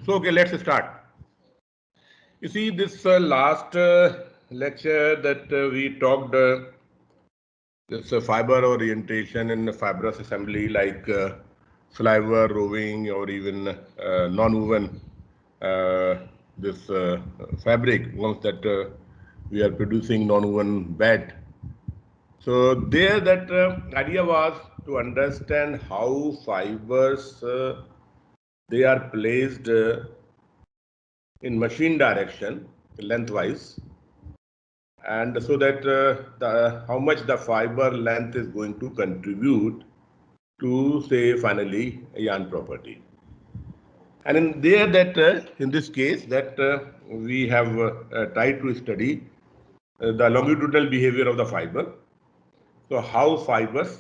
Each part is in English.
So, okay, let's start. You see, this last lecture that we talked this fiber orientation in fibrous assembly like sliver, roving, or even non-woven this fabric once that we are producing non-woven bed. So there that idea was to understand how fibers they are placed in machine direction lengthwise, and so that how much the fiber length is going to contribute to say finally a yarn property. And in there that in this case that we have tried to study the longitudinal behavior of the fiber. So how fibers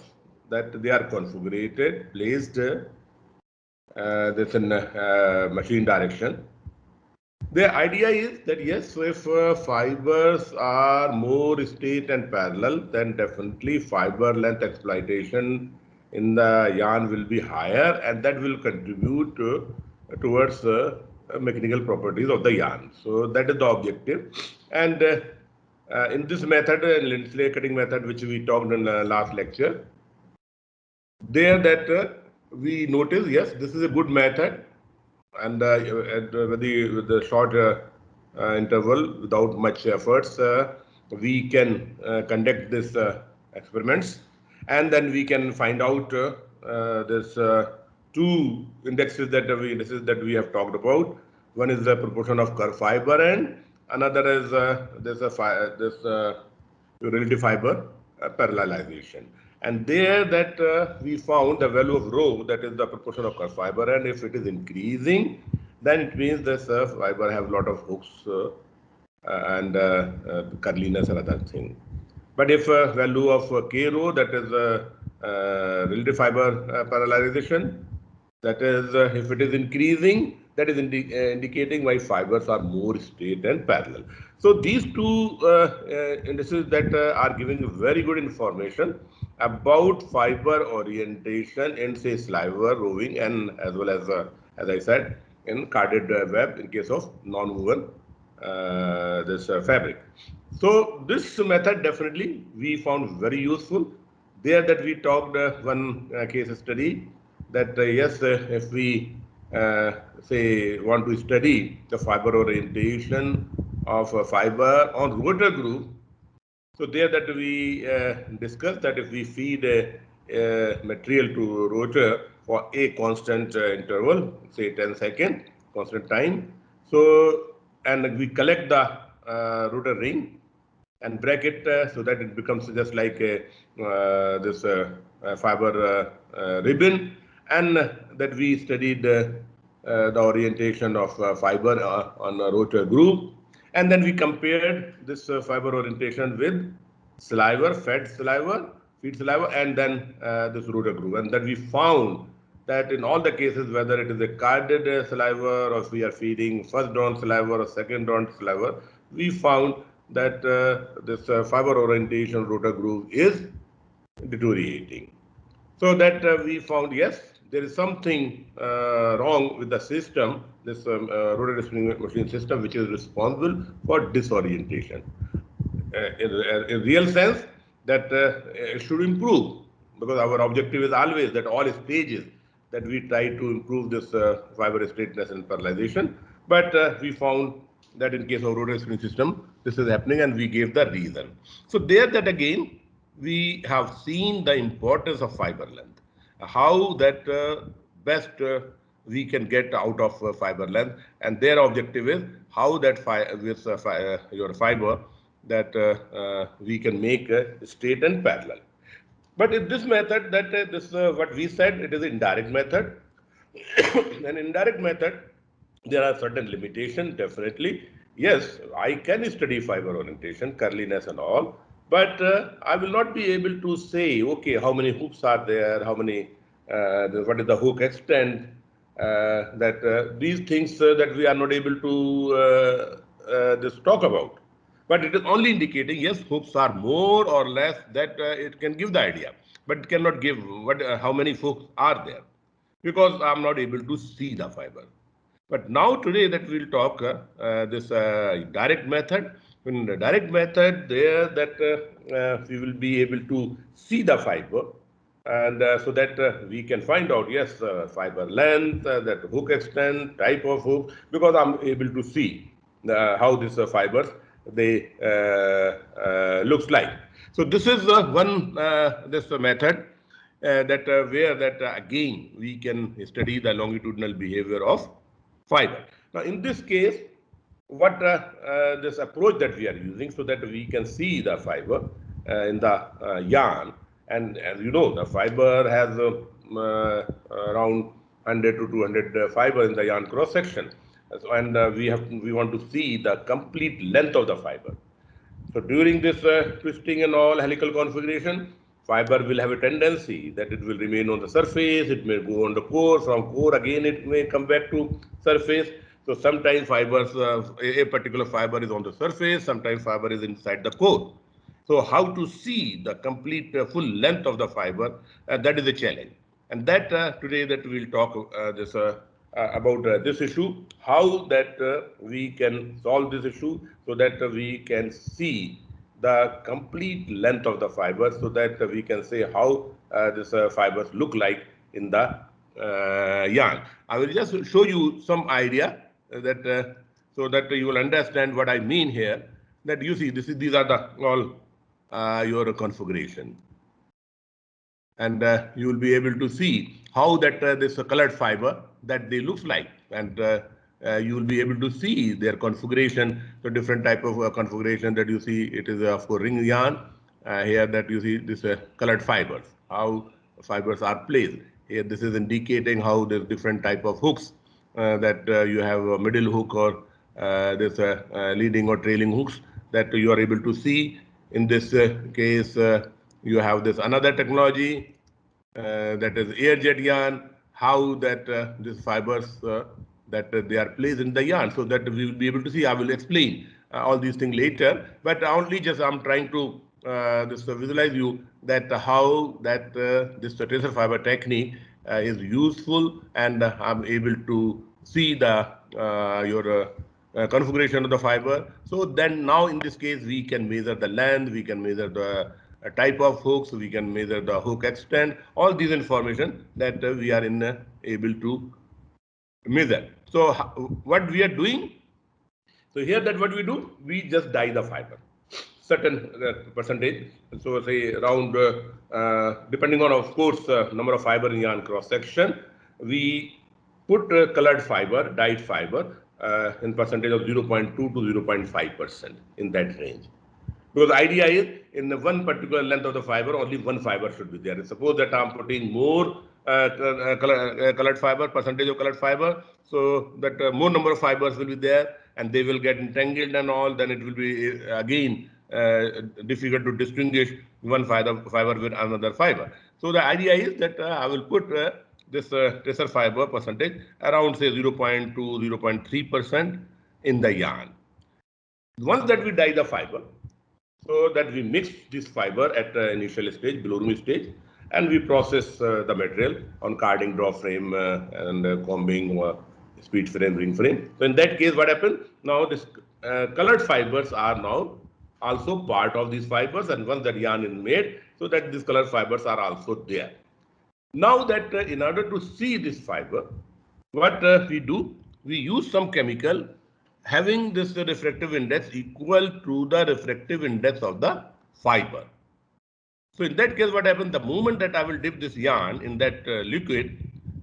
that they are configured, placed this in machine direction. The idea is that yes, so if fibers are more straight and parallel, then definitely fiber length exploitation in the yarn will be higher, and that will contribute towards mechanical properties of the yarn. So that is the objective. And in this method, lint cutting method, which we talked in the last lecture, there that we notice, yes, this is a good method, and with the short interval, without much efforts, we can conduct this experiments, and then we can find out this two indices that we have talked about. One is the proportion of curved fiber, and another is this relative fiber parallelization. And there that we found the value of rho, that is the proportion of curved fiber, and if it is increasing, then it means this fiber have a lot of hooks and curliness and other thing. But if value of k rho, that is relative fiber parallelization, that is if it is increasing, that is indicating why fibers are more straight and parallel. So these two indices that are giving very good information about fiber orientation in say sliver, roving, and as I said, in carded web in case of non-woven this fabric. So this method definitely we found very useful. There that we talked one case study that yes, if we say want to study the fiber orientation of a fiber on rotor groove, so there that we discussed that if we feed a material to rotor for a constant interval, say 10 seconds, constant time, so and we collect the rotor ring and break it so that it becomes just like a, this fiber ribbon, and that we studied the orientation of fiber on a rotor groove, and then we compared this fiber orientation with sliver, feed sliver, and then this rotor groove, and then we found that in all the cases, whether it is a carded sliver or if we are feeding first drawn sliver or second drawn sliver, we found that this fiber orientation rotor groove is deteriorating. So that we found, yes, there is something wrong with the system, this rotor spinning machine system, which is responsible for disorientation. In real sense, that it should improve, because our objective is always that all stages that we try to improve this fiber straightness and parallelization. But we found that in case of rotor spinning system, this is happening, and we gave the reason. So there that again, we have seen the importance of fiber length, how that best we can get out of fiber length, and their objective is how that with your fiber that we can make straight and parallel. But in this method, that this what we said, it is an indirect method. An indirect method, there are certain limitations, definitely. Yes, I can study fiber orientation, curliness and all, but I will not be able to say, okay, how many hooks are there, how many, what is the hook extent, that these things that we are not able to just talk about. But it is only indicating, yes, hooks are more or less, that it can give the idea, but it cannot give what how many hooks are there, because I'm not able to see the fiber. But now today that we'll talk this direct method. In the direct method, there that we will be able to see the fiber, and so that we can find out, yes, fiber length, that hook extent, type of hook, because I'm able to see how this fibers they looks like. So this is one this method that where that again we can study the longitudinal behavior of fiber. Now, in this case, what this approach that we are using, so that we can see the fiber in the yarn, and as you know, the fiber has around 100 to 200 fiber in the yarn cross section, so, and we want to see the complete length of the fiber. So during this twisting and all helical configuration, fiber will have a tendency that it will remain on the surface, it may go on the core, from core again it may come back to surface. So sometimes fibers, a particular fiber is on the surface, sometimes fiber is inside the core. So how to see the complete full length of the fiber, that is a challenge. And that today that we'll talk this about this issue, how that we can solve this issue so that we can see the complete length of the fiber, so that we can say how this fibers look like in the yarn. I will just show you some idea that so that you will understand what I mean here. That you see, these are the all your configuration, and you will be able to see how that this colored fiber that they looks like, and you will be able to see their configuration. So different type of configuration that you see, it is of course ring yarn. Here that you see this colored fibers, how fibers are placed. Here this is indicating how there's different type of hooks, that you have a middle hook or this leading or trailing hooks that you are able to see. In this case, you have this another technology that is air jet yarn, how that these fibers that they are placed in the yarn, so that we will be able to see. I will explain all these things later, but only just I'm trying to this visualize you that how that this tracer fiber technique is useful, and I'm able to see the your configuration of the fiber. So then now in this case we can measure the length, we can measure the type of hooks, we can measure the hook extent, all these information that we are able to measure. So what we are doing, so here that what we do, we just dye the fiber, certain percentage. So say around, depending on of course number of fiber in yarn cross section, we put colored fiber, dyed fiber in percentage of 0.2 to 0.5% in that range. Because the idea is in the one particular length of the fiber, only one fiber should be there. Suppose that I'm putting more colored fiber, percentage of colored fiber, so that more number of fibers will be there and they will get entangled and all, then it will be again difficult to distinguish one fiber with another fiber. So the idea is that I will put this tracer fiber percentage around say 0.2, 0.3% in the yarn. Once that we dye the fiber, so that we mix this fiber at the initial stage, below room stage, and we process the material on carding, draw frame, and combing, speed frame, ring frame. So in that case, what happens? Now this colored fibers are now also part of these fibers, and once that yarn is made, so that these colored fibers are also there. Now that in order to see this fiber, what we do, we use some chemical having this refractive index equal to the refractive index of the fiber. So in that case, what happens, the moment that I will dip this yarn in that liquid,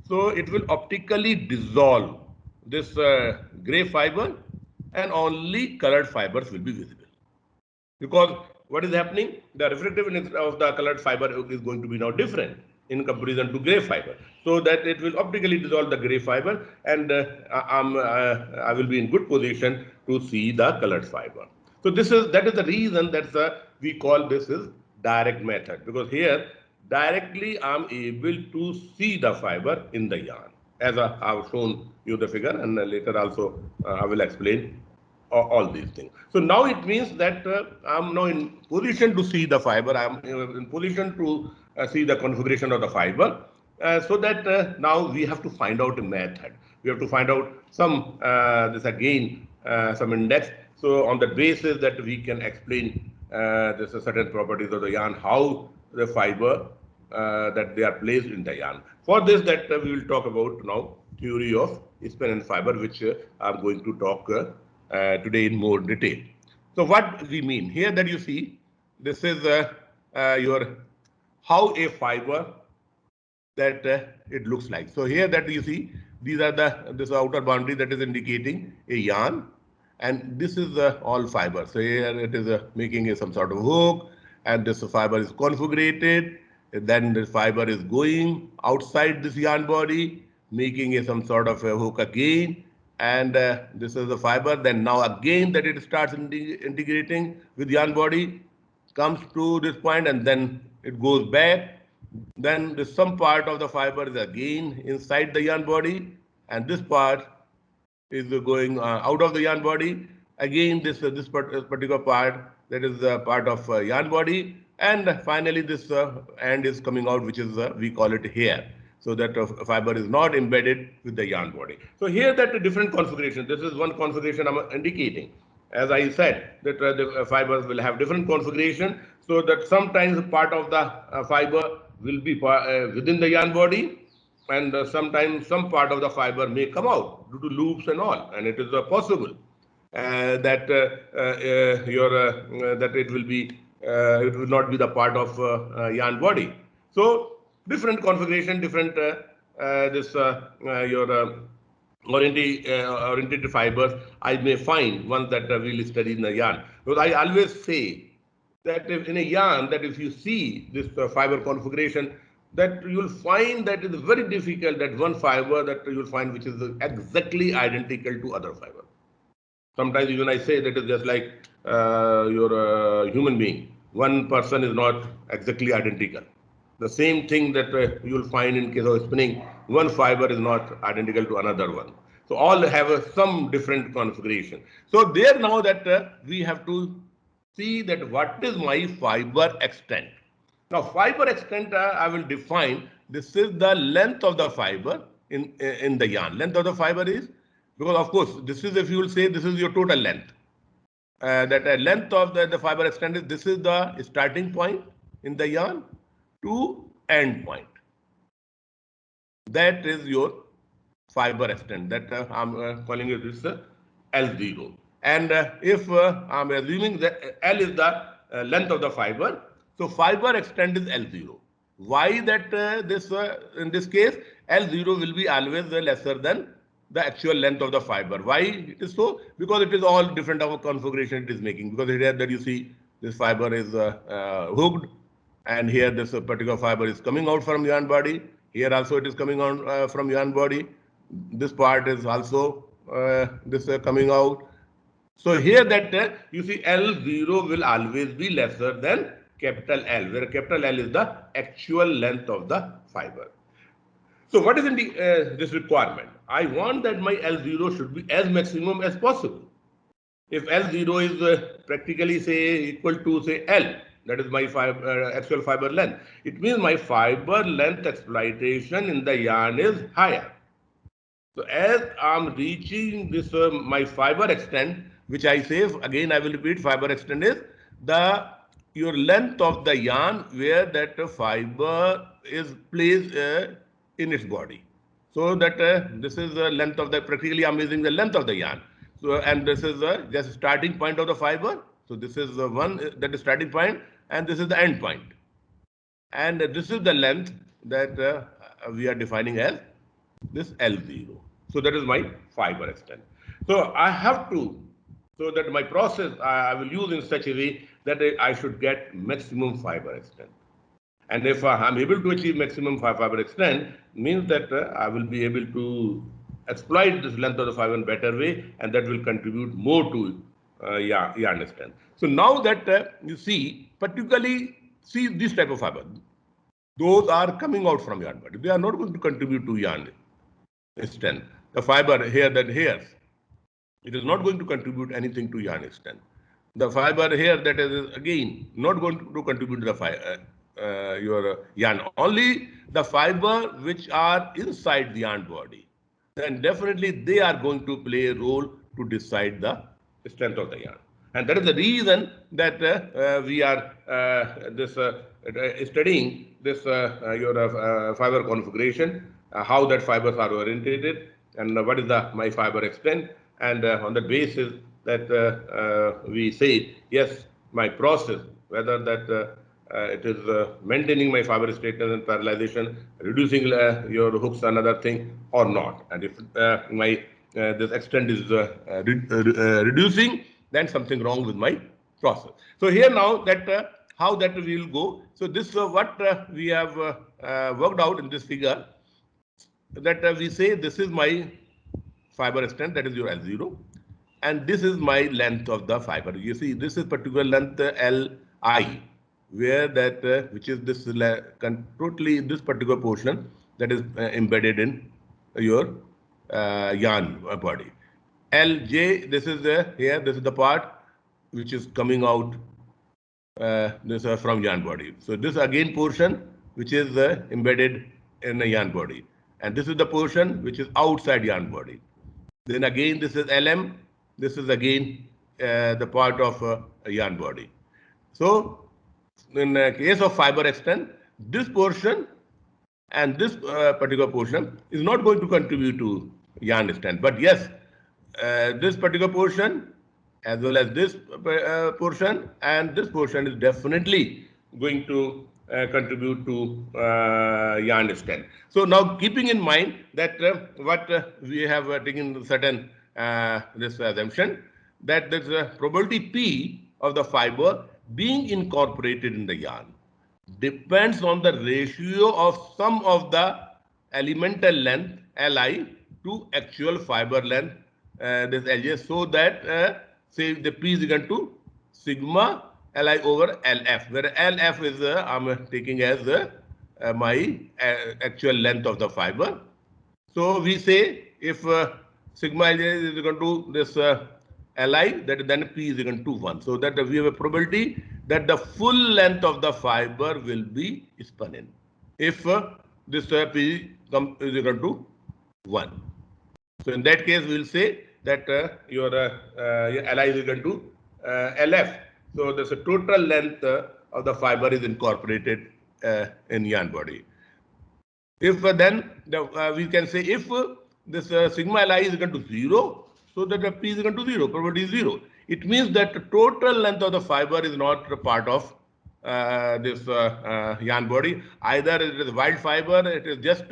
so it will optically dissolve this gray fiber, and only colored fibers will be visible. Because what is happening? The refractive index of the colored fiber is going to be now different in comparison to gray fiber. So that it will optically dissolve the gray fiber, and I will be in good position to see the colored fiber. So that is the reason that we call this is direct method, because here directly I'm able to see the fiber in the yarn, as I have shown you the figure, and later also I will explain all these things. So now it means that I'm now in position to see the fiber. I'm in position to see the configuration of the fiber. So that now we have to find out a method. We have to find out some some index. So on the basis that we can explain this certain properties of the yarn, how the fiber that they are placed in the yarn. For this, that we will talk about now theory of spin and fiber, which I'm going to talk today in more detail. So what we mean here, that you see, this is your how a fiber that it looks like. So here that you see, these are this outer boundary that is indicating a yarn, and this is all fiber. So here it is making some sort of hook, and this fiber is configured. Then the fiber is going outside this yarn body, making some sort of a hook again, and this is the fiber. Then now again that it starts integrating with yarn body, comes to this point, and then it goes back. Then some part of the fiber is again inside the yarn body, and this part is going out of the yarn body. Again, this particular part, that is the part of yarn body, and finally this end is coming out, which is we call it hair. So that fiber is not embedded with the yarn body. So here that different configuration. This is one configuration I'm indicating. As I said, that the fibers will have different configuration, so that sometimes part of the fiber will be within the yarn body, and sometimes some part of the fiber may come out due to loops and all, and it is possible that that it will not be the part of yarn body. So different configuration, different this your oriented fibers I may find ones that we'll study in the yarn. Because I always say that if in a yarn, that if you see this fiber configuration, that you will find that it is very difficult that one fiber that you will find which is exactly identical to other fiber. Sometimes even I say that is just like your human being. One person is not exactly identical. The same thing that you will find in case of spinning, one fiber is not identical to another one. So all have some different configuration. So there now that we have to see that what is my fiber extent. Now fiber extent I will define. This is the length of the fiber in the yarn. Length of the fiber is, because of course this is, if you will say, this is your total length. That length of the fiber extent is, this is the starting point in the yarn to end point. That is your fiber extent, that I'm calling it this L0. And if I'm assuming that L is the length of the fiber, so fiber extent is L0. Why that this in this case L0 will be always lesser than the actual length of the fiber. Why it is so? Because it is all different of a configuration it is making. Because here that you see this fiber is hooked, and here this particular fiber is coming out from yarn body. Here also it is coming out from yarn body. This part is also this coming out. So here that you see L0 will always be lesser than capital L, where capital L is the actual length of the fiber. So what is in this requirement? I want that my L0 should be as maximum as possible. If L0 is practically say equal to say L, that is my actual fiber length, it means my fiber length exploitation in the yarn is higher. So as I'm reaching this my fiber extent, which I say again, I will repeat, fiber extent is the your length of the yarn where that fiber is placed in its body. So that this is the length of the, practically I'm using the length of the yarn. So, and this is just starting point of the fiber. So this is the one that is starting point, and this is the end point. And this is the length that we are defining as this L0. So that is my fiber extent. So I have to, so that my process I will use in such a way that I should get maximum fiber extent. And if I'm able to achieve maximum fiber extent, means that I will be able to exploit this length of the fiber in a better way, and that will contribute more to yarn extent. So now that you see, particularly see this type of fiber, those are coming out from yarn body. They are not going to contribute to yarn extent. The fiber here, that hairs, it is not going to contribute anything to yarn extent. The fiber here, that is again not going to contribute to the your yarn. Only the fiber which are inside the yarn body, then definitely they are going to play a role to decide the strength of the yarn. And that is the reason that we are studying this your fiber configuration, how that fibers are orientated, and what is the my fiber extent, and on the basis that we say yes, my process, whether that it is maintaining my fiber straightness and parallelization, reducing your hooks, another thing, or not. And if my this extent is reducing, then something wrong with my process. So here now that how that we will go. So this what we have worked out in this figure, that we say this is my fiber extent, that is your L0, and this is my length of the fiber. You see, this is particular length Li, where that which is this totally this particular portion that is embedded in your yarn body. Lj, this is here, this is the part which is coming out this from yarn body. So this again portion which is embedded in a yarn body, and this is the portion which is outside yarn body. Then again this is LM, this is again the part of a yarn body. So in the case of fiber extent, this portion and this particular portion is not going to contribute to yarn extent. But yes, this particular portion as well as this portion and this portion is definitely going to contribute to yarn extent. So now keeping in mind that what we have taken certain this assumption that there's a probability P of the fiber being incorporated in the yarn depends on the ratio of sum of the elemental length Li to actual fiber length this Lj, so that say the P is equal to sigma Li over Lf, where Lf is I'm taking as my actual length of the fiber. So we say if sigma Lj is equal to this Li, that then P is equal to 1. So that we have a probability that the full length of the fiber will be spun in if this P is equal to 1. So in that case, we will say that your Li is equal to Lf. So there's a total length of the fiber is incorporated in yarn body. If then we can say if this sigma Li is equal to 0, so that the P is equal to 0, probability is 0. It means that the total length of the fiber is not a part of this yarn body. Either it is wild fiber, it is just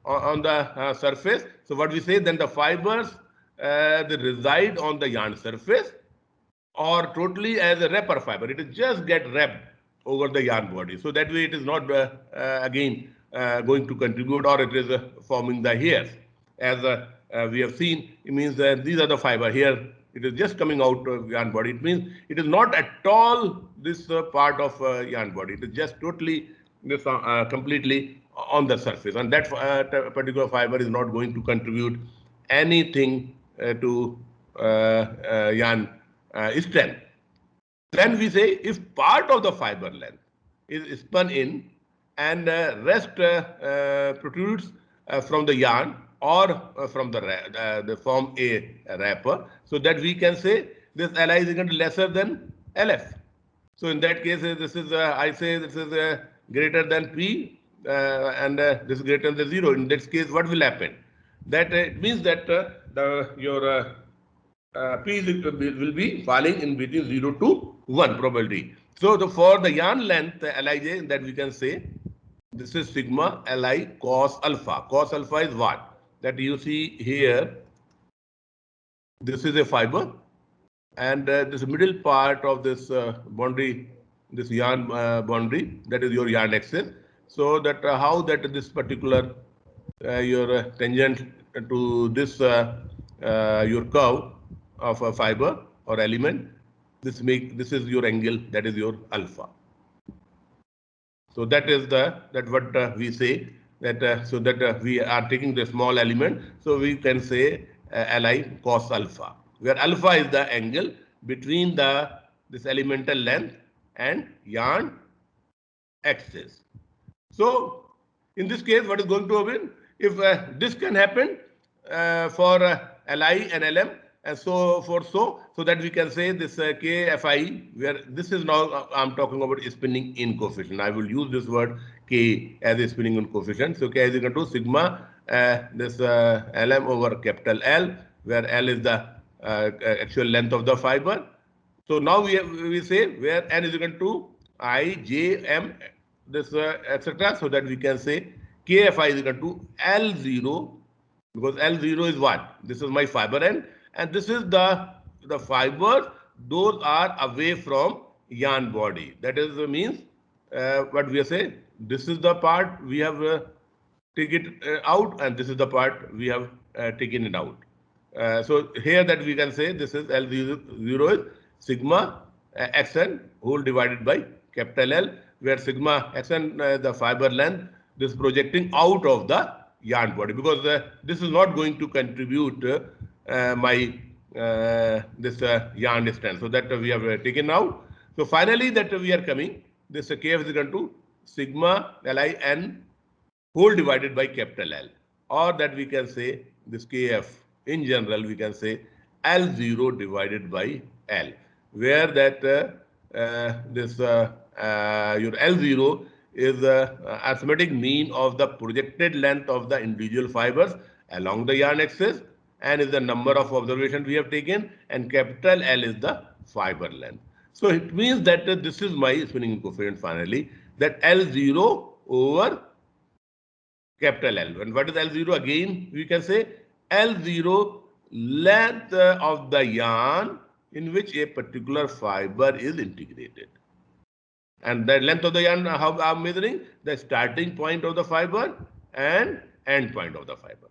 on the surface. So what we say, then the fibers they reside on the yarn surface, or totally as a wrapper fiber. It is just get wrapped over the yarn body. So that way it is not again going to contribute, or it is forming the hairs. As we have seen, it means that these are the fiber here. It is just coming out of yarn body. It means it is not at all this part of yarn body. It is just totally this completely on the surface, and that particular fiber is not going to contribute anything to yarn strength. Then we say if part of the fiber length is spun in and rest protrudes from the yarn or from the form a wrapper, so that we can say this Li is equal to lesser than Lf. So in that case, this is I say this is greater than P and this is greater than 0. In this case, what will happen? That it means that your P will be falling in between 0 to 1 probability. So for the yarn length Lij, that we can say this is sigma Li cos alpha. Cos alpha is what? That you see here, this is a fiber, and this middle part of this boundary, this yarn boundary, that is your yarn axis. So that how that this particular your tangent to this your curve of a fiber or element, this is your angle, that is your alpha. So that is that what we say that so that we are taking the small element, so we can say Li cos alpha, where alpha is the angle between this elemental length and yarn axis. So in this case, what is going to happen? If this can happen for Li and Lm and so forth, so that we can say this KFI, where this is now I'm talking about spinning in coefficient. I will use this word K as a spinning in coefficient. So K is equal to sigma this Lm over capital L, where L is the actual length of the fiber. So now we say where N is equal to I, J, M, this etc. So that we can say KFI is equal to L0, because L0 is what? This is my fiber end, and this is the fibers. Those are away from yarn body. That is means what we say. This is the part we have taken it out, and this is the part we have taken it out. So here that we can say this is L0 is sigma xn whole divided by capital L, where sigma xn the fiber length, this projecting out of the yarn body, because this is not going to contribute my this yarn distance. So that we have taken out. So finally that we are coming, this kf is equal to sigma lin whole divided by capital L, or that we can say this kf in general we can say L0 divided by L, where that this your L0 is the arithmetic mean of the projected length of the individual fibers along the yarn axis, and is the number of observations we have taken, and capital L is the fiber length. So it means that this is my spinning coefficient finally, that L0 over capital L. And what is L0? Again, we can say L0 length of the yarn in which a particular fiber is integrated. And the length of the yarn, how I'm measuring? The starting point of the fiber and end point of the fiber.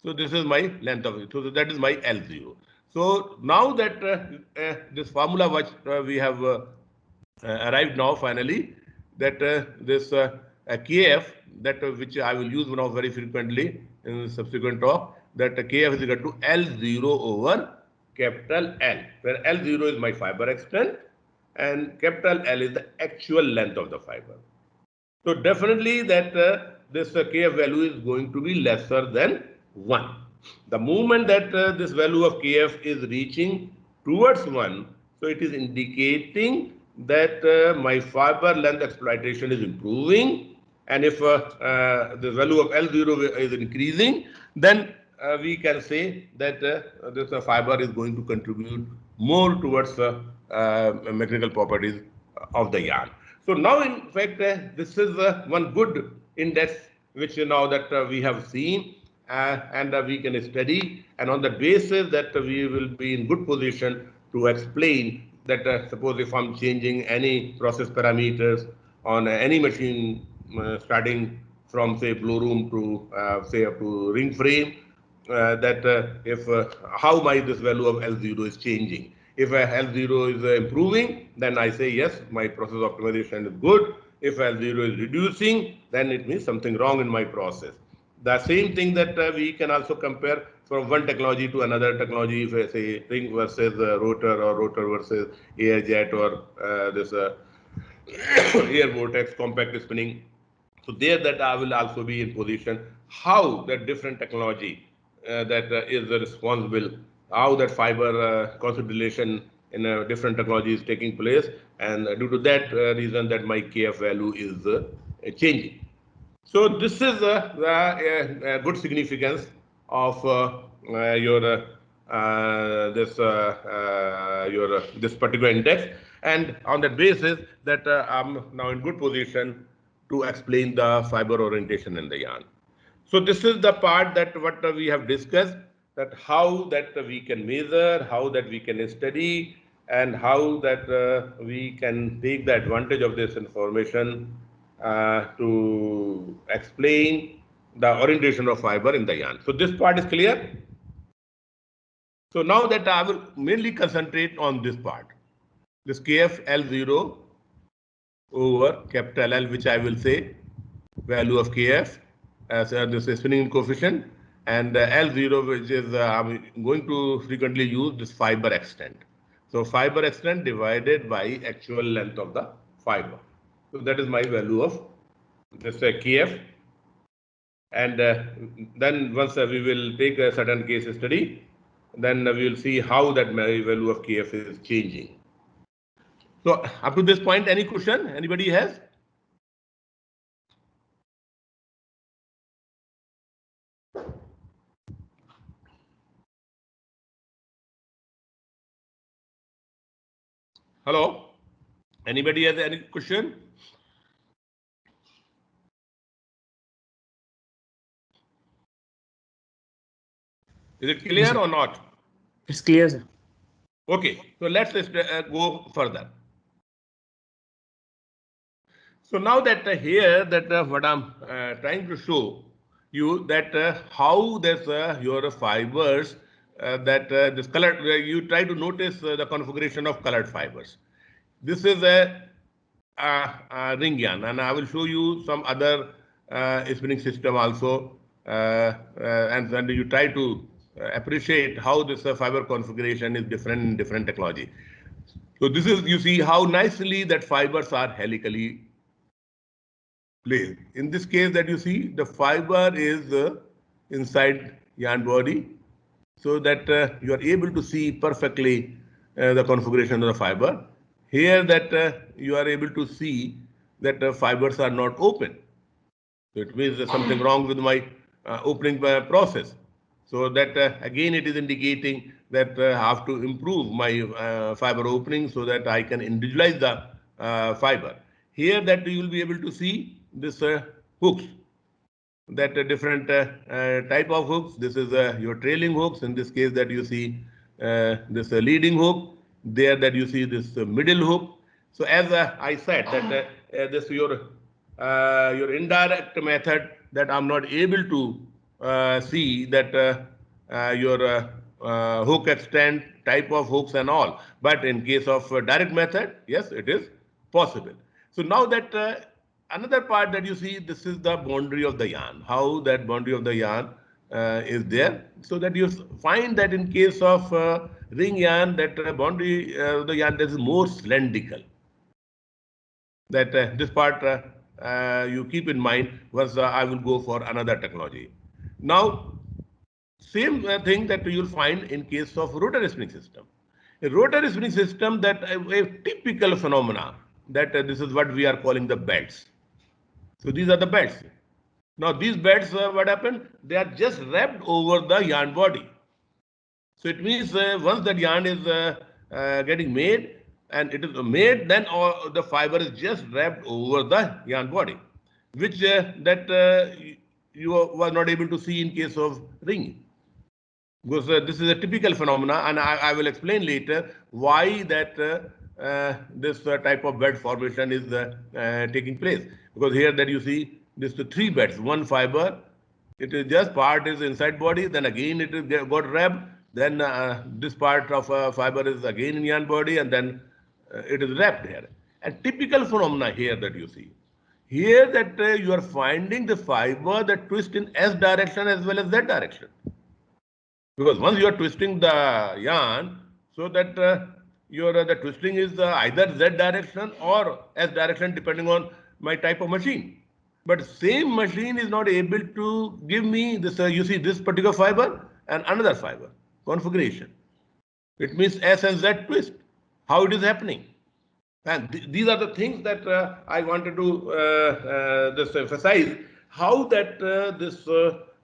So this is my length of it. So that is my L0. So now that this formula which we have arrived now finally, that this Kf, that which I will use now very frequently in the subsequent talk, that Kf is equal to L0 over capital L, where L0 is my fiber extent and capital L is the actual length of the fiber. So definitely that this Kf value is going to be lesser than 1. The moment that this value of Kf is reaching towards 1, so it is indicating that my fiber length exploitation is improving, and if the value of L0 is increasing, then we can say that this fiber is going to contribute more towards mechanical properties of the yarn. So now, in fact, this is one good index which now that we have seen and we can study, and on the basis that we will be in good position to explain that suppose if I'm changing any process parameters on any machine starting from say blow room to say up to ring frame, that if how my this value of L0 is changing. If L0 is improving, then I say yes, my process optimization is good. If L0 is reducing, then it means something wrong in my process. The same thing that we can also compare from one technology to another technology, if I say ring versus rotor, or rotor versus air jet, or this air vortex compact spinning. So there that I will also be in position how that different technology that is responsible, how that fiber consolidation in a different technology is taking place, and due to that reason that my KF value is changing. So this is the good significance of your this particular index, and on that basis that I'm now in good position to explain the fiber orientation in the yarn. So this is the part that what we have discussed, that how that we can measure, how that we can study, and how that we can take the advantage of this information to explain the orientation of fiber in the yarn. So this part is clear. So now that I will mainly concentrate on this part, this KF L0 over capital L, which I will say value of KF as this spinning coefficient, and L0, which is I'm going to frequently use this fiber extent. So fiber extent divided by actual length of the fiber. So that is my value of this KF. And then once we will take a certain case study, then we will see how that value of KF is changing. So up to this point, any question anybody has? Hello? Anybody has any question? Is it clear or not? It's clear, sir. Okay, so let's go further. So now that here that what I'm trying to show you that how this your fibers that this colored you try to notice the configuration of colored fibers. This is a ring yarn, and I will show you some other spinning system also, and then you try to appreciate how this fiber configuration is different in different technology. So this is, you see how nicely that fibers are helically placed. In this case that you see, the fiber is inside yarn body, so that you are able to see perfectly the configuration of the fiber. Here that you are able to see that the fibers are not open. So it means there's something wrong with my opening process. So that again it is indicating that I have to improve my fiber opening so that I can individualize the fiber. Here that you will be able to see this hooks, that different type of hooks. This is your trailing hooks. In this case that you see this leading hook. There that you see this middle hook. So as I said that this your indirect method that I'm not able to see that your hook extent, type of hooks and all. But in case of direct method, yes, it is possible. So now that another part that you see, this is the boundary of the yarn, how that boundary of the yarn is there, so that you find that in case of ring yarn, that boundary of the yarn is more cylindrical. That this part you keep in mind once I will go for another technology. Now, same thing that you'll find in case of rotary spinning system. A rotary spinning system, that a typical phenomena, that this is what we are calling the belts. So these are the belts. Now these belts, what happened? They are just wrapped over the yarn body. So it means once that yarn is getting made and it is made, then the fiber is just wrapped over the yarn body, which that you were not able to see in case of ring. Because this is a typical phenomena, and I will explain later why that this type of bed formation is taking place. Because here that you see this the three beds, one fiber, it is just part is inside body, then again it is got wrapped, then this part of fiber is again in yarn body, and then it is wrapped here. A typical phenomena here that you see. Here that you are finding the fiber that twist in S direction as well as Z direction. Because once you are twisting the yarn, so that your the twisting is either Z direction or S direction depending on my type of machine. But same machine is not able to give me this, you see this particular fiber and another fiber configuration. It means S and Z twist. How it is happening? And these are the things that I wanted to just emphasize, how that this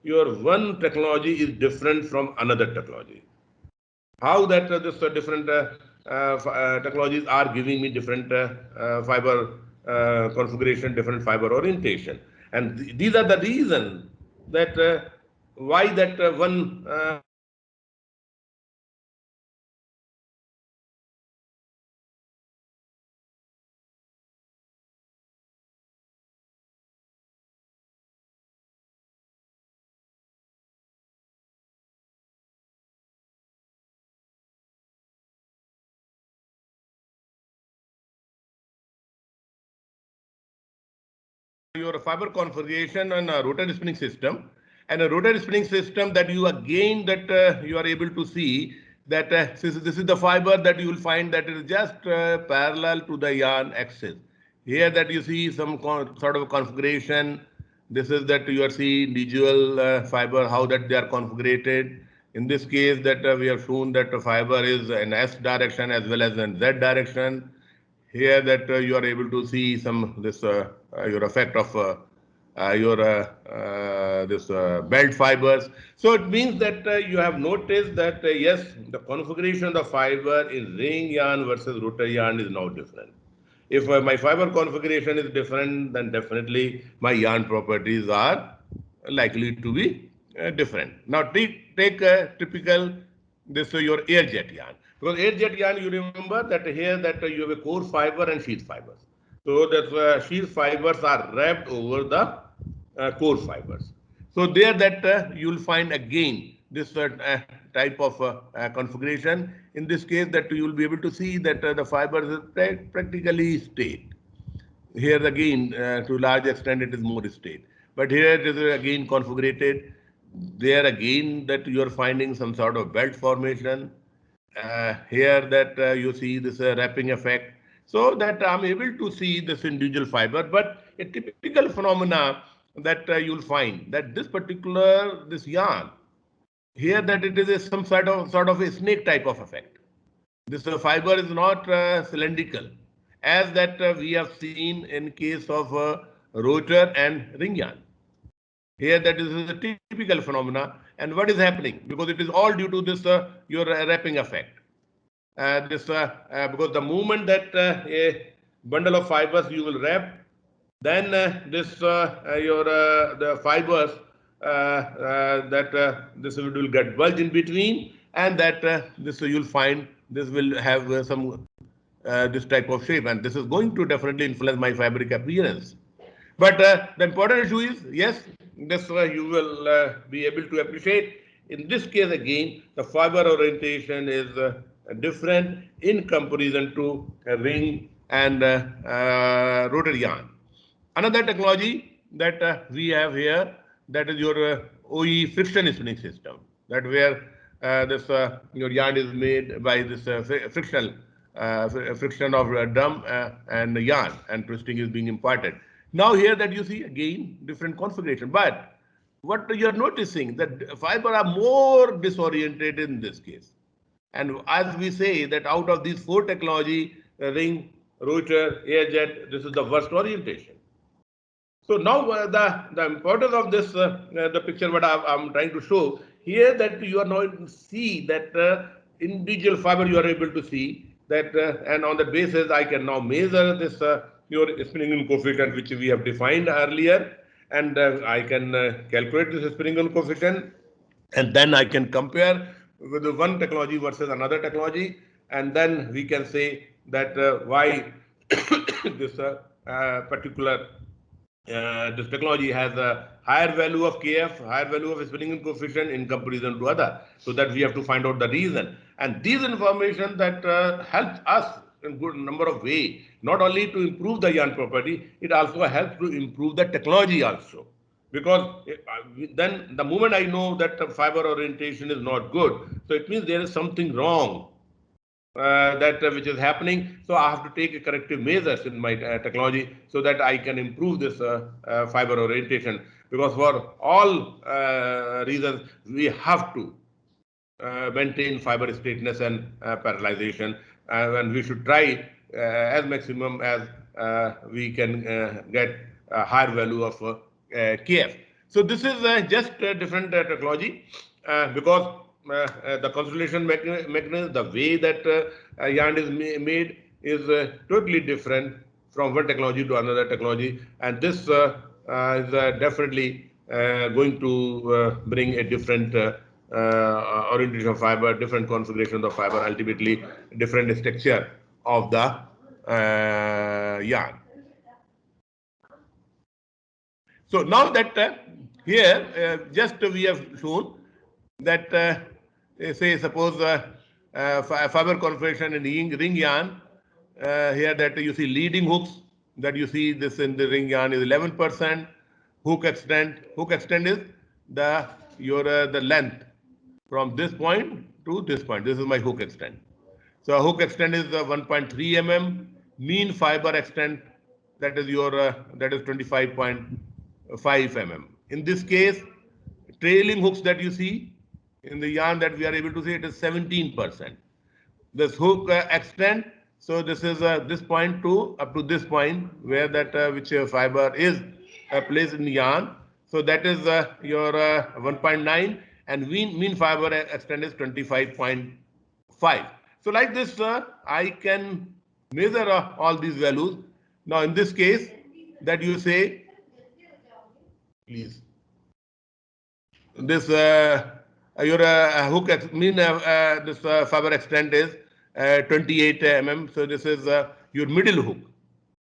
your one technology is different from another technology. How that this different technologies are giving me different fiber configuration, different fiber orientation. And these are the reason that why that one your fiber configuration and a rotary spinning system, and a rotary spinning system that you again that you are able to see that this is the fiber that you will find that is just parallel to the yarn axis. Here that you see some sort of configuration. This is that you are seeing individual fiber, how that they are configured. In this case, that we have shown that the fiber is in S direction as well as in Z direction. Here that you are able to see some this your effect of your this belt fibers. So it means that you have noticed that yes, the configuration of the fiber in ring yarn versus rotor yarn is now different. If my fiber configuration is different, then definitely my yarn properties are likely to be different. Now take a typical this your air jet yarn, because air jet yarn you remember that here that you have a core fiber and sheath fibers. So that sheath fibers are wrapped over the core fibers. So there that you will find again this type of configuration. In this case that you will be able to see that the fibers is practically straight. Here again, to a large extent, it is more straight. But here it is again configured. There again, that you are finding some sort of belt formation. Here that you see this wrapping effect. So that I'm able to see this individual fiber. But a typical phenomena that you'll find that this particular this yarn here that it is some sort of a snake type of effect. This fiber is not cylindrical, as that we have seen in case of rotor and ring yarn. Here, that is a typical phenomena. And what is happening? Because it is all due to this your wrapping effect. Because the moment that a bundle of fibers you will wrap, then this your the fibers that this will get bulge in between, and that this you'll find this will have some this type of shape, and this is going to definitely influence my fabric appearance. But the important issue is, yes, this you will be able to appreciate. In this case, again, the fiber orientation is different in comparison to a ring and rotor yarn. Another technology that we have here, that is your OE friction spinning system, that where this your yarn is made by this friction of drum and yarn, and twisting is being imparted. Now here that you see again different configuration, but what you are noticing that fiber are more disoriented in this case. And as we say that out of these four technology, ring, rotor, air jet, this is the worst orientation. So now the importance of this the picture what I'm trying to show here, that you are now see that individual fiber you are able to see that and on that basis I can now measure this your spinning coefficient which we have defined earlier, and I can calculate this spinning coefficient, and then I can compare with the one technology versus another technology, and then we can say that why this particular this technology has a higher value of KF, higher value of spinning coefficient in comparison to other. So that we have to find out the reason. And these information that helps us in good number of ways, not only to improve the yarn property, it also helps to improve the technology also. Because then the moment I know that the fiber orientation is not good, so it means there is something wrong that which is happening. So I have to take a corrective measures in my technology so that I can improve this fiber orientation. Because for all reasons, we have to maintain fiber straightness and parallelization, and we should try as maximum as we can get a higher value of KF. So this is just a different technology because the consolidation mechanism, the way that yarn is made is totally different from one technology to another technology, and this is definitely going to bring a different orientation of fiber, different configuration of fiber, ultimately different structure of the yarn. So now that here just we have shown that say suppose fiber configuration in ring yarn, here that you see leading hooks, that you see this in the ring yarn is 11%. Hook extent is the your the length from this point to this point. This is my hook extent. So hook extent is 1.3 mm. Mean fiber extent that is your that is 25.5 mm. In this case, trailing hooks that you see in the yarn that we are able to see, it is 17%. This hook extend, so this is this point to up to this point where that which fiber is placed in yarn. So that is your 1.9, and mean fiber extend is 25.5. So like this, I can measure all these values. Now in this case, that you say, please, this your hook mean this fiber extent is 28 mm. So this is your middle hook.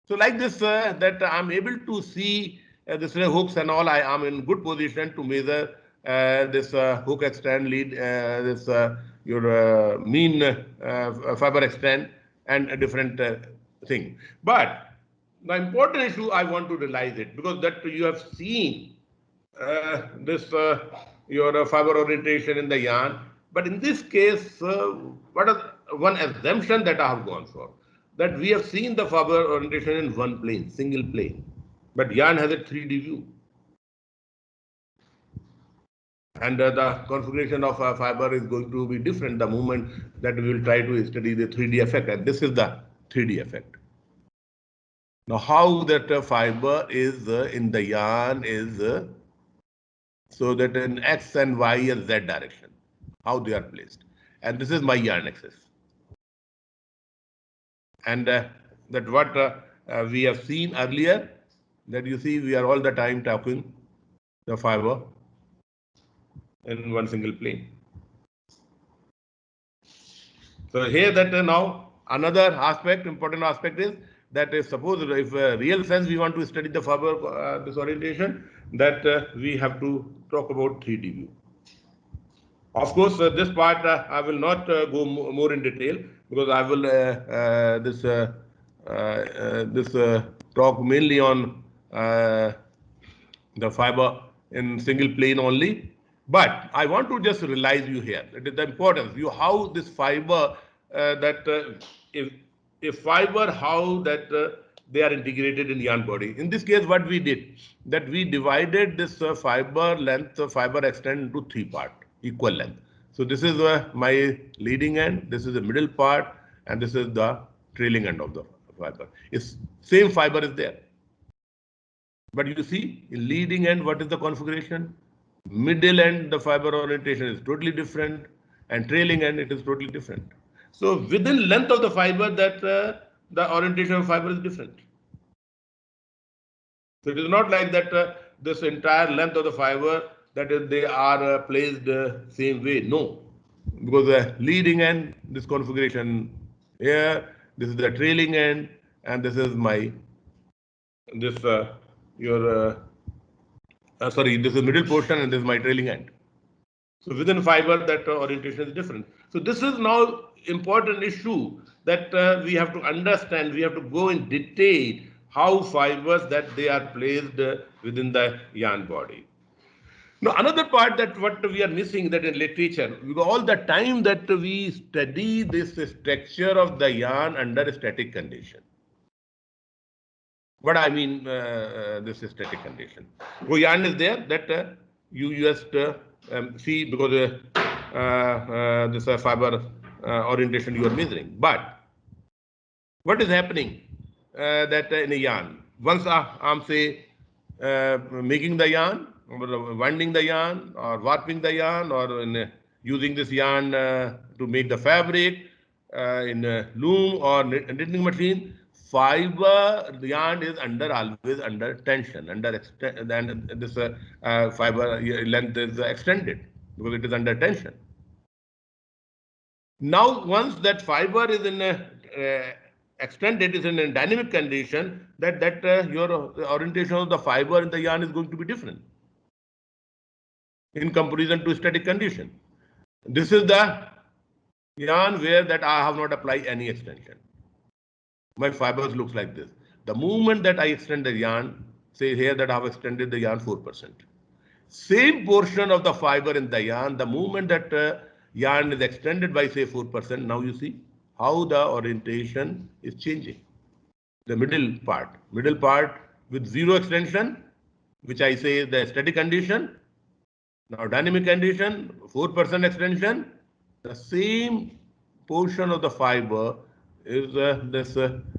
So like this, that I'm able to see this hooks and all. I am in good position to measure this hook extent, lead this your mean fiber extent and a different thing. But the important issue I want to realize it, because that you have seen this your fiber orientation in the yarn. But in this case, what is one assumption that I have gone for? That we have seen the fiber orientation in one plane, single plane. But yarn has a 3D view. And the configuration of a fiber is going to be different the moment that we will try to study the 3D effect. And this is the 3D effect. Now, how that fiber is in the yarn is so that in X and Y and Z direction, how they are placed. And this is my yarn axis. And that what we have seen earlier, that you see we are all the time talking the fiber in one single plane. So here that now another aspect, important aspect is that if suppose if real sense we want to study the fiber this orientation, that we have to talk about 3D view. Of course, this part I will not go more in detail, because I will talk mainly on the fiber in single plane only. But I want to just realize you here that is the importance you how this fiber that if fiber how that they are integrated in yarn body. In this case, what we did that we divided this fiber length, fiber extent into three parts, equal length. So this is my leading end, this is the middle part, and this is the trailing end of the fiber. It's same fiber is there. But you see, in leading end, what is the configuration? Middle end, the fiber orientation is totally different, and trailing end, it is totally different. So within length of the fiber, that the orientation of fiber is different. So it is not like that this entire length of the fiber that is, they are placed same way. No, because the leading end, this configuration here, this is the trailing end, and this is my this your sorry, this is middle portion and this is my trailing end. So within fiber, that orientation is different. So this is now important issue that we have to understand. We have to go in detail how fibers that they are placed within the yarn body. Now another part that what we are missing that in literature, all the time that we study this structure of the yarn under static condition. What I mean, this is static condition. So yarn is there that you just see because this fiber orientation you are measuring. But what is happening that in a yarn? Once I'm say making the yarn, or winding the yarn, or warping the yarn, or in, using this yarn to make the fabric in loom or knitting machine, fiber the yarn is always under tension, and this fiber length is extended because it is under tension. Now once that fiber is in extended, is in a dynamic condition, that your orientation of the fiber in the yarn is going to be different in comparison to static condition. This is the yarn where that I have not applied any extension. My fibers looks like this. The moment that I extend the yarn, say here that I have extended the yarn 4%. Same portion of the fiber in the yarn, the moment that yarn is extended by say 4%, now you see how the orientation is changing. the middle part with zero extension, which I say is the steady condition. Now dynamic condition, 4% extension, the same portion of the fiber is this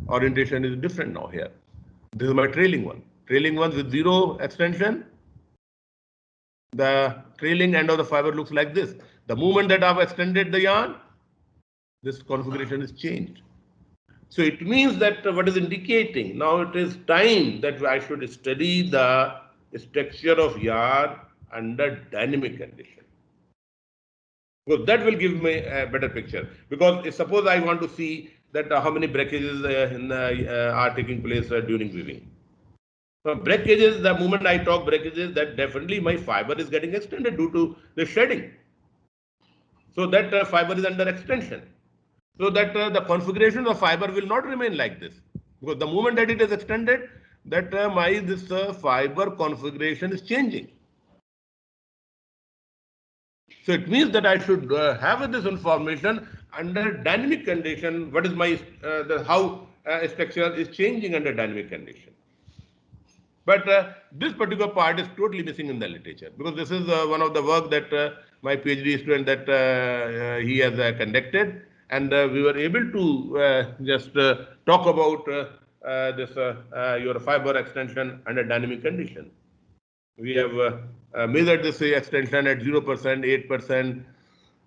orientation is different now here. This is my trailing one. Trailing one with zero extension. The trailing end of the fiber looks like this. The moment that I've extended the yarn, this configuration is changed. So it means that what is indicating now it is time that I should study the structure of yarn under dynamic condition. Because that will give me a better picture. Because suppose I want to see that how many breakages are taking place during weaving. So breakages, the moment I talk breakages, that definitely my fiber is getting extended due to the shedding. So that fiber is under extension. So that the configuration of fiber will not remain like this. Because the moment that it is extended, that this fiber configuration is changing. So it means that I should have this information under dynamic condition. What is my how structure is changing under dynamic condition. But this particular part is totally missing in the literature because this is one of the work that my PhD student that he has conducted, and we were able to just talk about this your fiber extension under dynamic condition. We have measured this extension at 0%, 8%,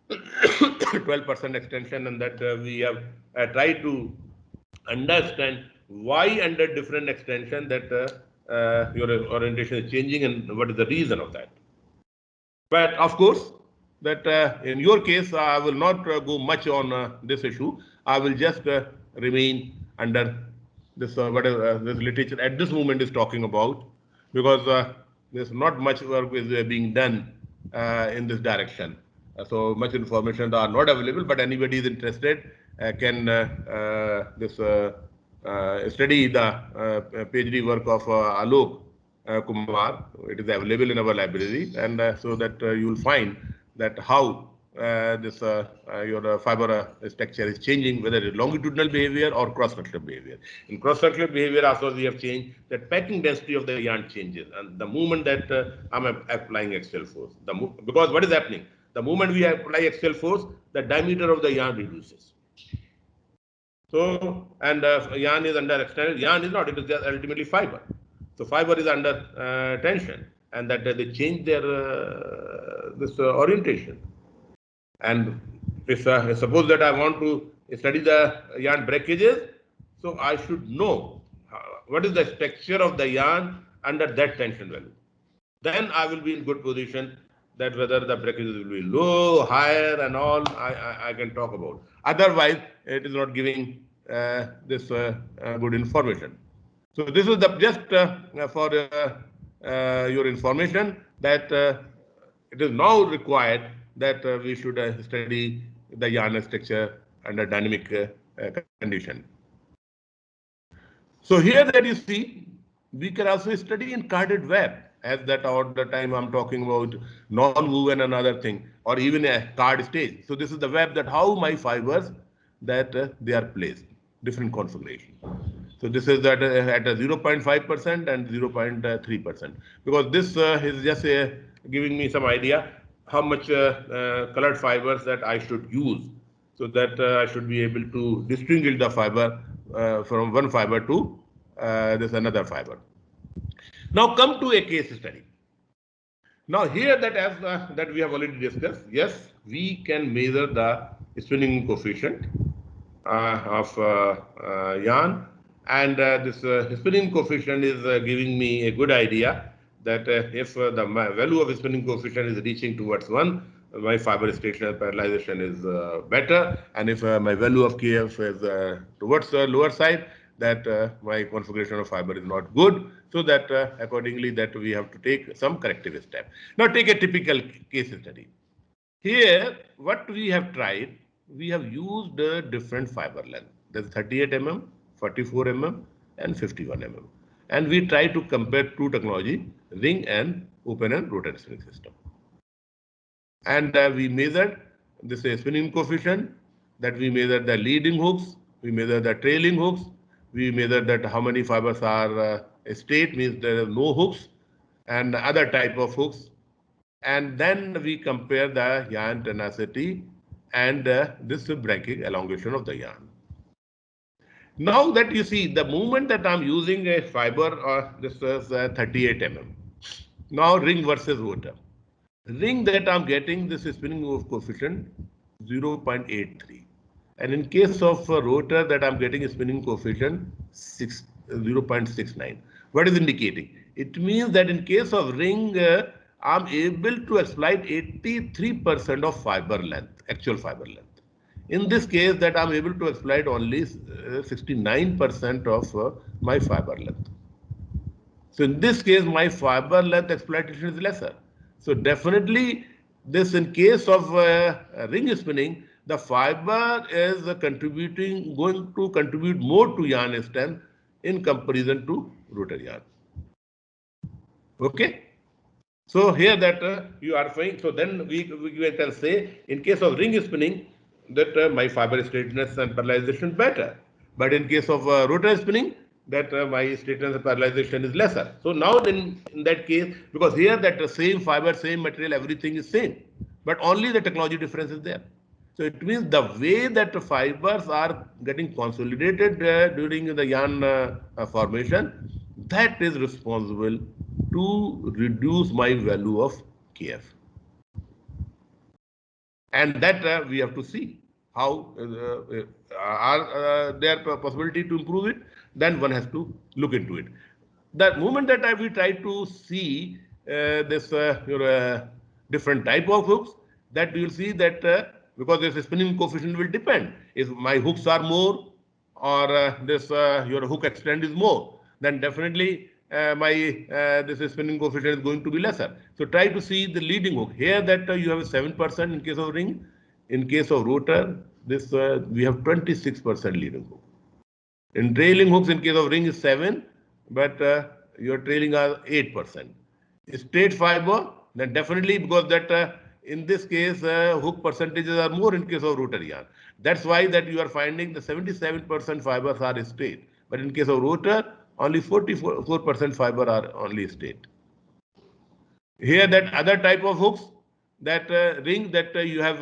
12% extension, and that we have tried to understand why under different extension that your orientation is changing and what is the reason of that. But of course, that in your case, I will not go much on this issue. I will just remain under this whatever this literature at this moment is talking about, because there's not much work is being done in this direction. So much information are not available, but anybody is interested can study the PhD work of Alok Kumar. It is available in our library, and so that you will find that how this your fiber structure is changing, whether it is longitudinal behavior or cross-sectional behavior. In cross-sectional behavior also we have changed that packing density of the yarn changes, and the moment that I'm applying axial force, because what is happening? The moment we apply axial force, the diameter of the yarn reduces. So, and yarn is under extended. Yarn is not, it is just ultimately fiber. So fiber is under tension, and that they change their this orientation. And if suppose that I want to study the yarn breakages, so I should know what is the structure of the yarn under that tension value. Then I will be in good position that whether the breakages will be low, higher, and all I can talk about. Otherwise, it is not giving this good information. So this is the just for your information that it is now required that we should study the yarn structure under dynamic condition. So here that you see, we can also study in carded web, as that all the time I'm talking about non-woven and another thing, or even a card stage. So this is the web that how my fibers that they are placed, different configuration. So this is that at a 0.5% and 0.3%, because this is just giving me some idea how much colored fibers that I should use, so that I should be able to distinguish the fiber from one fiber to this another fiber. Now come to a case study. Now here that as that we have already discussed, yes, we can measure the spinning coefficient of yarn, and this spinning coefficient is giving me a good idea that if the value of spinning coefficient is reaching towards 1, my fiber stationary parallelization is better, and if my value of Kf is towards the lower side, that my configuration of fiber is not good, so that accordingly that we have to take some corrective step. Now take a typical case study. Here, what we have tried, we have used different fiber length. There's 38 mm, 44 mm, and 51 mm. And we try to compare two technology, ring and open and rotating spinning system. And we measured this spinning coefficient, that we measured the leading hooks, we measured the trailing hooks, we measure that how many fibers are straight, means there are no hooks, and other type of hooks. And then we compare the yarn tenacity and this breaking elongation of the yarn. Now that you see, the moment that I'm using a fiber, this is 38 mm. Now ring versus rotor. Ring that I'm getting this spinning coefficient 0.83. And in case of rotor that I'm getting a spinning coefficient 0.69. What is indicating? It means that in case of ring, I'm able to exploit 83% of fiber length, actual fiber length. In this case, that I'm able to exploit only 69% of my fiber length. So in this case, my fiber length exploitation is lesser. So definitely this, in case of ring spinning, the fiber is going to contribute more to yarn strength in comparison to rotor yarn. Okay. So here that you are saying, so then we can say in case of ring spinning that my fiber straightness and parallelization better. But in case of rotor spinning, that my straightness and parallelization is lesser. So now then in that case, because here that the same fiber, same material, everything is same, but only the technology difference is there. So it means the way that the fibers are getting consolidated during the yarn formation, that is responsible to reduce my value of KF. And that we have to see how are there possibility to improve it. Then one has to look into it. The moment that we try to see this different type of hooks, that you will see that because this spinning coefficient will depend. If my hooks are more or this your hook extent is more, then definitely my this spinning coefficient is going to be lesser. So try to see the leading hook. Here that you have 7% in case of ring. In case of rotor, this we have 26% leading hook. In trailing hooks, in case of ring is 7, but your trailing are 8%. Straight fiber, then definitely because that in this case hook percentages are more in case of rotor yarn. That's why that you are finding the 77% fibers are straight. But in case of rotor, only 44% fiber are only straight. Here that other type of hooks, that ring that you have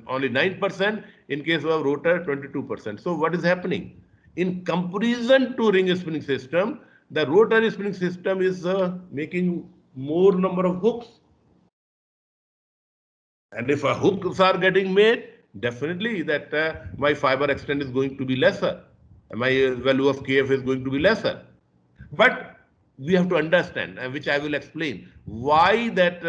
only 9%, in case of rotor 22%. So what is happening? In comparison to ring spinning system, the rotor spinning system is making more number of hooks. And if hooks are getting made, definitely that my fiber extent is going to be lesser. My value of KF is going to be lesser. But we have to understand, which I will explain, why that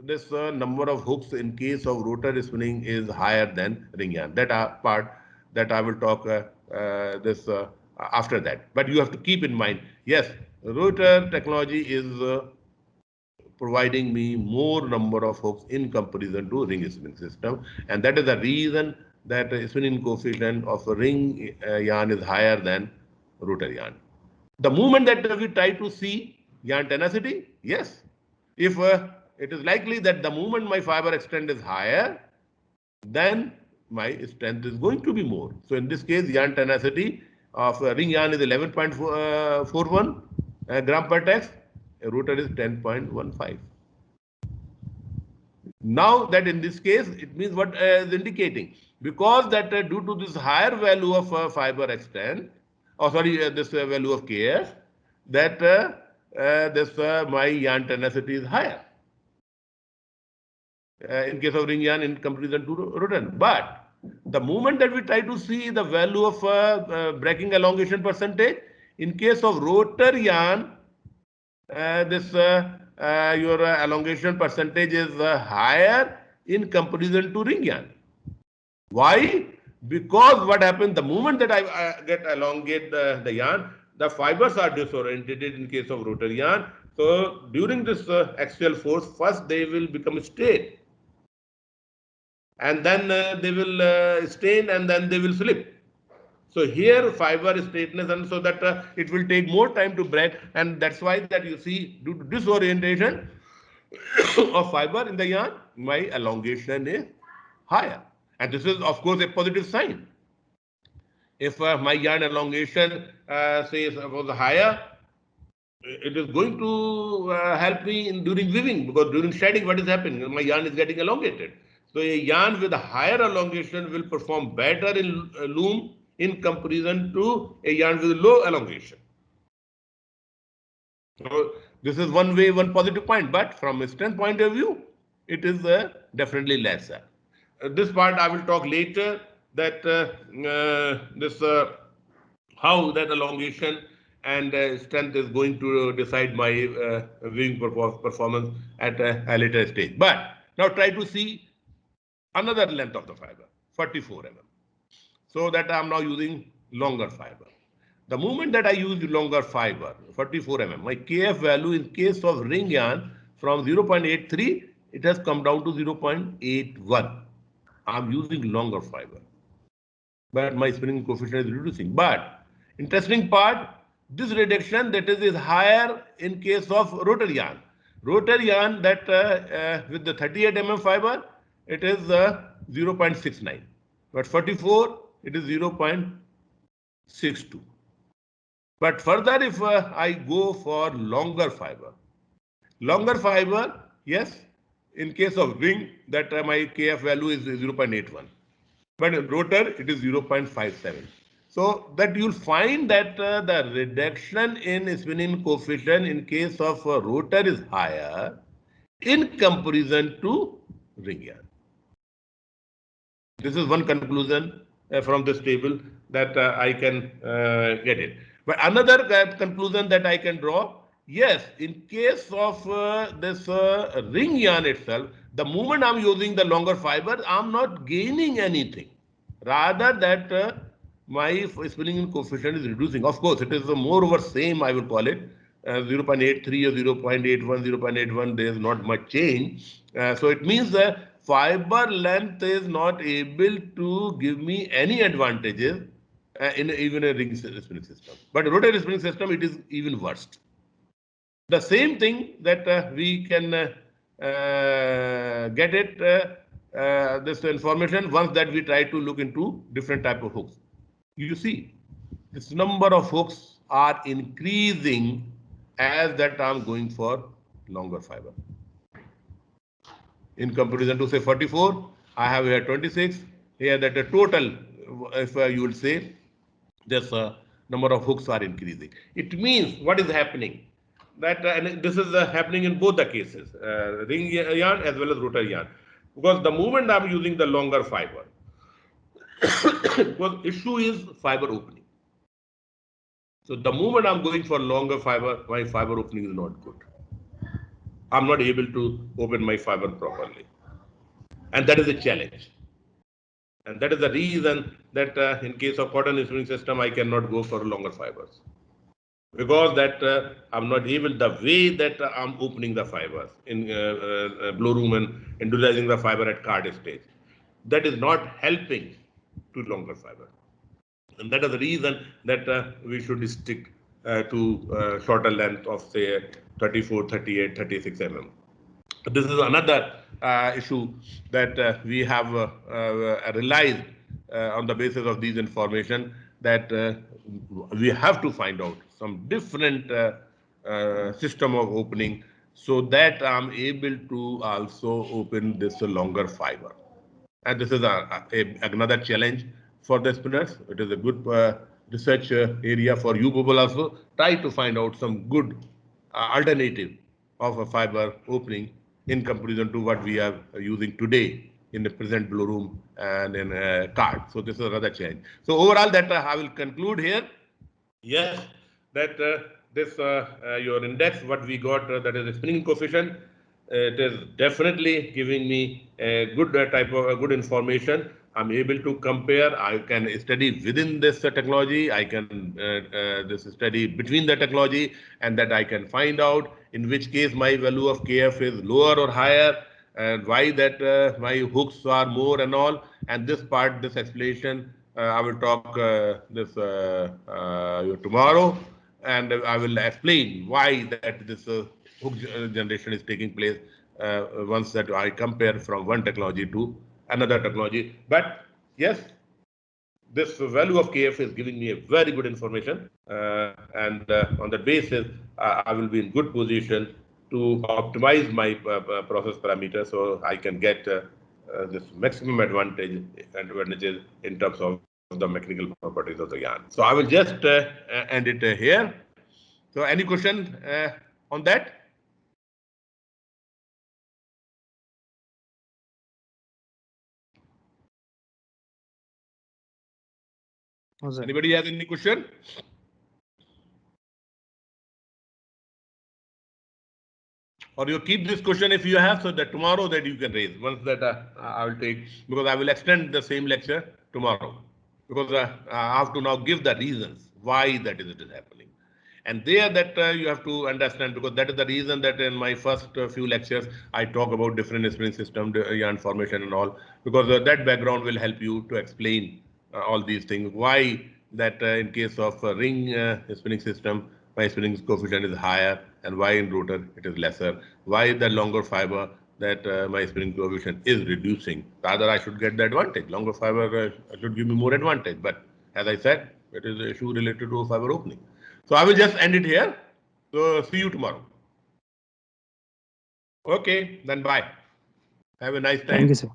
this number of hooks in case of rotor spinning is higher than ring yarn. That part that I will talk this after that. But you have to keep in mind, yes, rotor technology is providing me more number of hooks in comparison to ring spinning system, and that is the reason that spinning coefficient of a ring yarn is higher than rotor yarn. The moment that we try to see yarn tenacity, yes, if it is likely that the moment my fiber extent is higher, then my strength is going to be more. So in this case, yarn tenacity of ring yarn is 11.41 gram per tex, rotor is 10.15. Now that in this case, it means what is indicating, because that due to this higher value of fiber extent, or sorry, this value of KF, that this my yarn tenacity is higher in case of ring yarn in comparison to rotor. But the moment that we try to see the value of breaking elongation percentage, in case of rotor yarn, this your elongation percentage is higher in comparison to ring yarn. Why? Because what happens the moment that I get elongate the yarn, the fibers are disorientated in case of rotor yarn. So during this axial force, first they will become straight, and then they will strain, and then they will slip. So here fiber straightness, and so that it will take more time to break, and that's why that you see due to disorientation of fiber in the yarn, my elongation is higher. And this is of course a positive sign. If my yarn elongation say was higher, it is going to help me in during weaving, because during shedding, what is happening? My yarn is getting elongated. So a yarn with a higher elongation will perform better in loom in comparison to a yarn with low elongation. So this is one way, one positive point, but from a strength point of view, it is definitely lesser. This part I will talk later, that this how that elongation and strength is going to decide my weaving performance at a later stage. But now try to see another length of the fiber, 44 mm. So that I am now using longer fiber. The moment that I use longer fiber, 44 mm, my KF value in case of ring yarn from 0.83, it has come down to 0.81. I'm using longer fiber, but my spinning coefficient is reducing. But interesting part, this reduction that is higher in case of rotor yarn. Rotor yarn that with the 38 mm fiber, it is 0.69, but 44 it is 0.62. But further, if I go for longer fiber, yes, in case of ring, that my KF value is 0.81. But in rotor, it is 0.57. So that you'll find that the reduction in spinning coefficient in case of rotor is higher in comparison to ring yarn. This is one conclusion from this table that I can get it. But another conclusion that I can draw, yes, in case of this ring yarn itself, the moment I'm using the longer fiber, I'm not gaining anything. Rather that my spinning coefficient is reducing. Of course, it is more over same, I will call it. 0.83 or 0.81, 0.81, there is not much change. So it means that fiber length is not able to give me any advantages in even a ring spinning system. But rotary spinning system, it is even worse. The same thing that we can get it, this information once that we try to look into different type of hooks. You see, this number of hooks are increasing as that I'm going for longer fiber. In comparison to say 44, I have here 26. Here that the total, if you will say, this number of hooks are increasing. It means what is happening? That and this is happening in both the cases, ring yarn as well as rotor yarn. Because the moment I'm using the longer fiber, because issue is fiber opening. So the moment I'm going for longer fiber, my fiber opening is not good. I'm not able to open my fiber properly. And that is a challenge. And that is the reason that in case of cotton spinning system, I cannot go for longer fibers. Because that I'm not able, the way that I'm opening the fibers in blow room and individualizing the fiber at card stage, that is not helping to longer fiber. And that is the reason that we should stick to shorter length of say 34, 38, 36 mm. This is another issue that we have realized on the basis of these information, that we have to find out some different system of opening so that I'm able to also open this longer fiber. And this is another challenge for the spinners. It is a good research area for you people also. Try to find out some good alternative of a fiber opening in comparison to what we are using today in the present blow room and in card. So this is another challenge. So overall, that I will conclude here. Yes, that this your index, what we got, that is a spinning coefficient, it is definitely giving me a good type of good information. I'm able to compare. I can study within this technology. I can this study between the technology, and that I can find out in which case my value of KF is lower or higher, and why that my hooks are more and all. And this part, this explanation, I will talk this tomorrow, and I will explain why that this hook generation is taking place once that I compare from one technology to another technology. But yes, this value of Kf is giving me a very good information, and on that basis, I will be in good position to optimize my process parameter, so I can get this maximum advantages in terms of the mechanical properties of the yarn. So I will just end it here. So any question on that? Anybody has any question? Or you keep this question if you have, so that tomorrow that you can raise. Once that I will take, because I will extend the same lecture tomorrow. Because I have to now give the reasons why that is it is happening. And there that you have to understand, because that is the reason that in my first few lectures, I talk about different spring system, yarn formation and all, because that background will help you to explain all these things. Why that in case of ring spinning system, my spinning coefficient is higher, and why in rotor it is lesser. Why the longer fiber that my spinning coefficient is reducing. Rather, I should get the advantage. Longer fiber should give me more advantage. But as I said, it is an issue related to fiber opening. So I will just end it here. So see you tomorrow. Okay, then bye. Have a nice time. Thank you, sir.